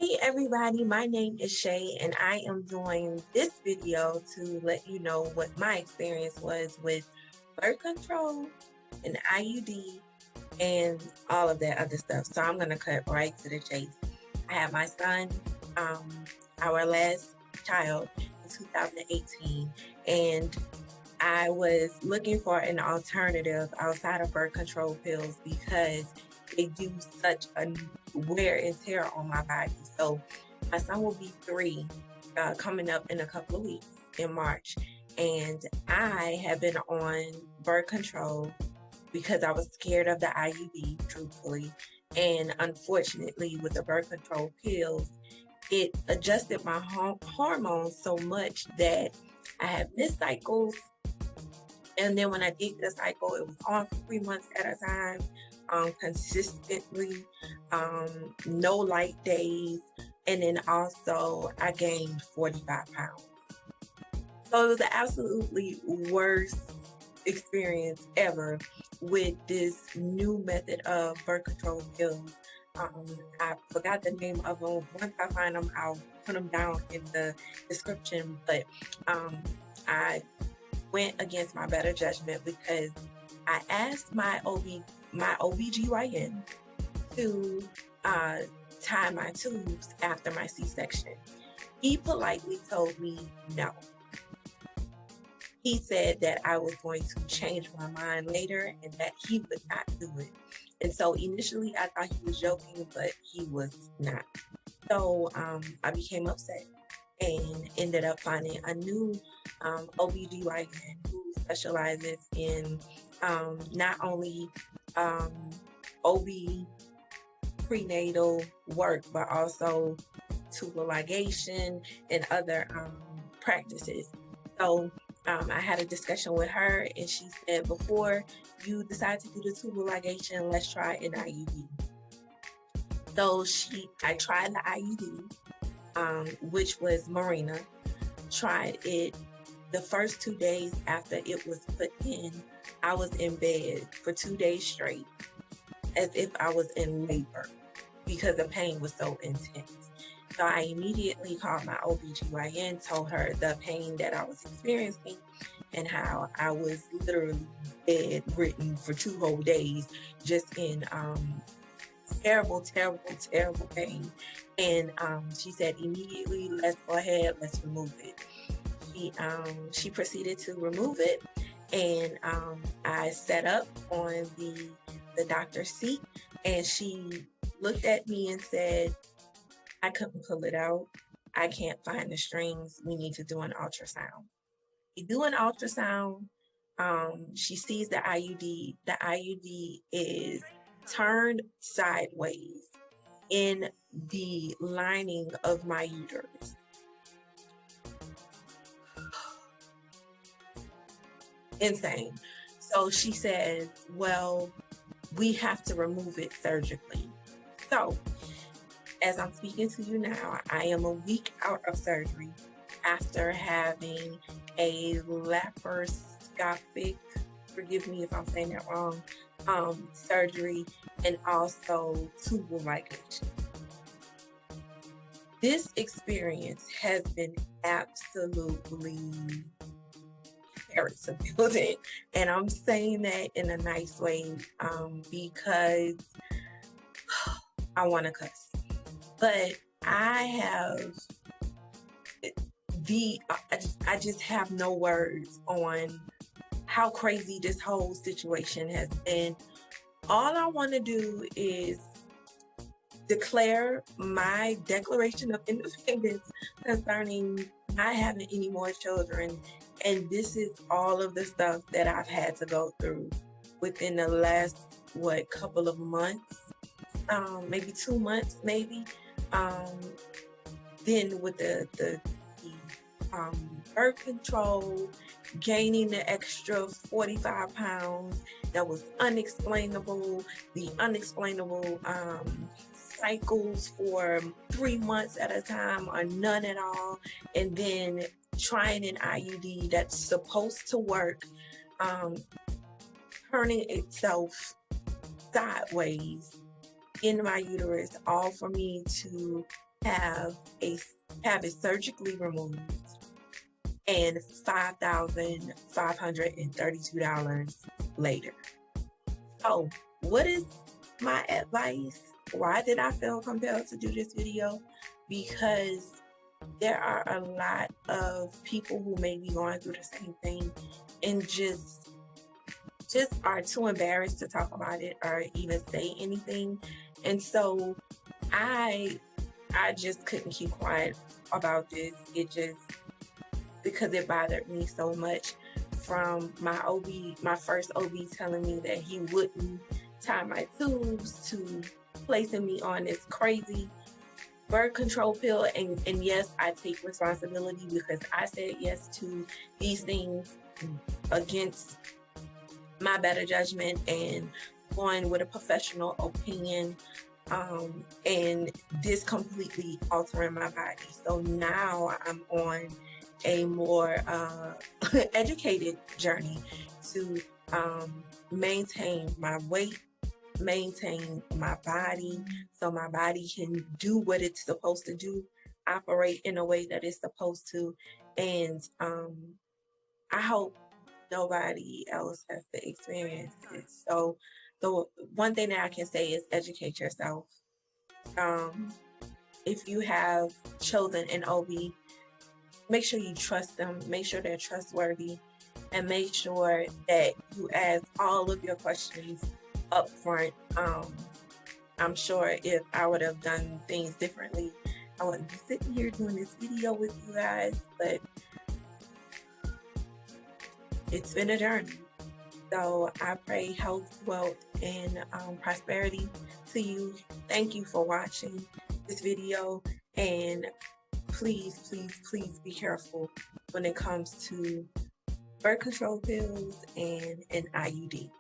Hey everybody, my name is Shay and I am doing this video to let you know what my experience was with birth control and IUD and all of that other stuff. So I'm going to cut right to the chase. I had my son, our last child in 2018, and I was looking for an alternative outside of birth control pills because they do such a wear and tear on my body. So my son will be 3 coming up in a couple of weeks in March. And I have been on birth control because I was scared of the IUD, truthfully. And unfortunately, with the birth control pills, it adjusted my hormones so much that I had missed cycles. And then when I did the cycle, it was on for 3 months at a time, consistently, no light days. And then also I gained 45 pounds. So it was the absolutely worst experience ever with this new method of birth control pills. I forgot the name of them. Once I find them, I'll put them down in the description. But I went against my better judgment because I asked my OBGYN to tie my tubes after my C-section. He politely told me no. He said that I was going to change my mind later and that he would not do it. And so initially I thought he was joking, but he was not. So I became upset and ended up finding a new OBGYN who specializes in not only OB prenatal work, but also tubal ligation and other practices. So I had a discussion with her and she said, before you decide to do the tubal ligation, let's try an IUD. So I tried the IUD, which was Mirena. Tried it. The first 2 days after it was put in, I was in bed for 2 days straight, as if I was in labor because the pain was so intense. So I immediately called my OBGYN, told her the pain that I was experiencing and how I was literally bedridden for 2 whole days, just in terrible pain. And she said, immediately, let's go ahead, let's remove it. She proceeded to remove it, and I sat up on the doctor's seat, and she looked at me and said, I couldn't pull it out. I can't find the strings. We need to do an ultrasound. You do an ultrasound. She sees the IUD. The IUD is turned sideways in the lining of my uterus. Insane. So she says, well, we have to remove it surgically. So as I'm speaking to you now, I am a week out of surgery after having a laparoscopic, forgive me if I'm saying that wrong, surgery, and also tubal ligation. This experience has been absolutely character building, and I'm saying that in a nice way because I want to cuss. But I just have no words on how crazy this whole situation has been. All I want to do is declare my Declaration of Independence concerning not having any more children. And this is all of the stuff that I've had to go through within the last, couple of months, maybe 2 months, maybe. Then with the birth control, gaining the extra 45 pounds, that was unexplainable. The unexplainable cycles for 3 months at a time or none at all. And then trying an IUD that's supposed to work, turning itself sideways in my uterus, all for me to have a have it surgically removed, and $5,532 later. So, what is my advice? Why did I feel compelled to do this video? Because there are a lot of people who may be going through the same thing and just are too embarrassed to talk about it or even say anything. And so I just couldn't keep quiet about this. It just, because it bothered me so much, from my first OB telling me that he wouldn't tie my tubes, to placing me on this crazy birth control pill. And yes, I take responsibility because I said yes to these things against my better judgment and going with a professional opinion, and this completely altering my body. So now I'm on a more educated journey to maintain my weight, maintain my body, so my body can do what it's supposed to do, operate in a way that it's supposed to. And I hope nobody else has to experience this. So the one thing that I can say is educate yourself. If you have chosen an OB, make sure you trust them, make sure they're trustworthy, and make sure that you ask all of your questions up front. I'm sure if I would have done things differently, I wouldn't be sitting here doing this video with you guys, but it's been a journey. So I pray health, wealth, and prosperity to you. Thank you for watching this video, and please, please, please be careful when it comes to birth control pills and an IUD.